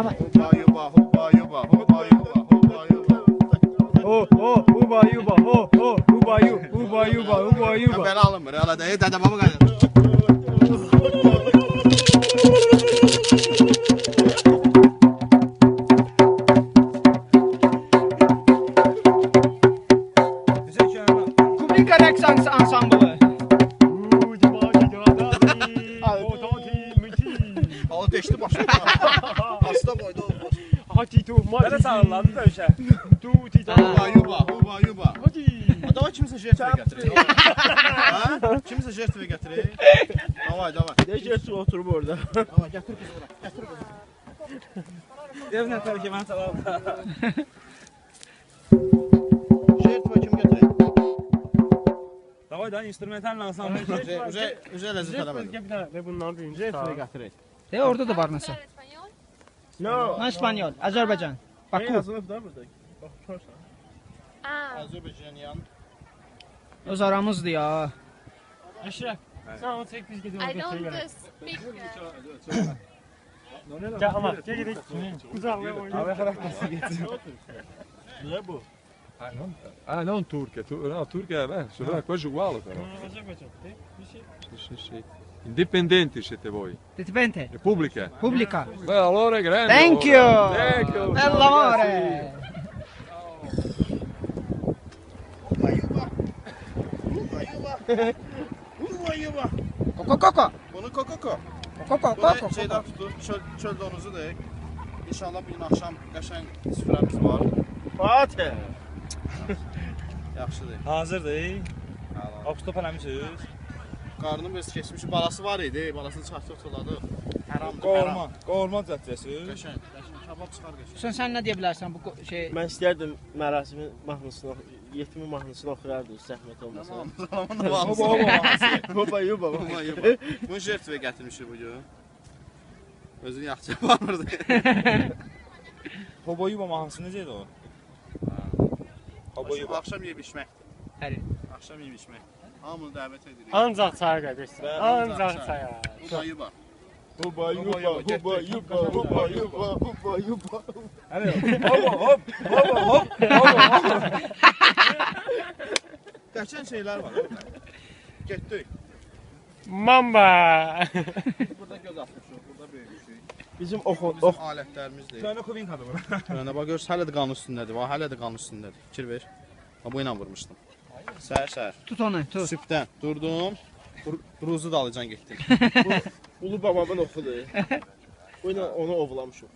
Давай. Huba yuba, huba yuba, huba yuba, huba yuba. Huba yuba, huba yuba, huba Ya yuba. ben alınmır, öyle değil. Dede baba qaynar. Kublika rəqs ansamblı. Ateşli başladı. Hasta koydu. Nerede sağlandı da işe? Huba yuba, huba yuba. Adama kimse jertve getirir. Ha? Kimse jertve getirir. Davay, davay. Geçersin oturup orada. Davay, getir kızı bırak. Getir kızı. Ev ne terk ben salam. Jertve kim getirir? Davay da instrumental ansambl. Üze lezzet eləmədim. Ve bundan birinci jertve getirir. Orada da var nəsə. No. Mən İspanyol, Azərbaycan. Ben Baku. yazılıb da burada. Bak görsən. Azərbaycanyan. Öz aramızdır ya. Eşref. Sen onu çek biz gidelim. I don't speak. Gel ama gel gidelim. Kucakla oynayalım. Abi karaktası geçsin. Ne bu? Ah, non turca, no, turca, sono quasi uguale però. Azerbaycan. Bir şey. Sì, sì, sì. Indipendenti siete voi. Detibente. Repubblica. Publika. Beh, allora è grande. Thank you. allora. Thank you. Bella amore. Huba yuba. Koko koko. Bunu kokoko. Koko Bunu koko. şeydən tutub, çöl donuzudur. İnşallah bir gün axşam qəşəng süfrəmiz var. Fatih. Yaxşıdır. Hazırdır. Okstop eləmişsiniz. Qarnım öz keçmiş balası var idi. Balasını çarçıq çoladı. Haramdır, Qovurma. Qovurma cəhdəsiz. Qəşəng, qəşəng. Kabab çıxar qəşəng. Sən nə deyə bilərsən bu şey? Ben isterdim mərasimin mahnısını, yetimin mahnısını oxuyardı, zəhmət olmasa. Baba yuba. Huba yuba. Bunu jertve gətirmişik bugün. Özünü yaxşı yapamırdı. Hoboyuba mahnısı necə idi o? Hoboyuba. Axşam yeyib içməkdir. Həli. Axşam yeyib içmək. Hamını dəvət edirik. Ancaq çaya qadirsən. Ancaq Ancaq çaya. Huba yuba. Huba yuba. Hadi. Hop. Qəşəng şeylər var. Getdik. Mamba. Burada göz atmışıq, burada böyümüşük. Bizim Bizim alətlərimizdir. Tane kuvinkadır bu. Yəni bax görürsən hələ də qanun üstündədir. Bax hələ də qanun üstündədir. Fikir ver. Bax bu ilə vurmuşdum. Səhər. Tut onu, tut. Sübdən durdum. Ruzu da alacan getdim. Ulu babamın oxudur. Bu ilə onu ovlamışıq.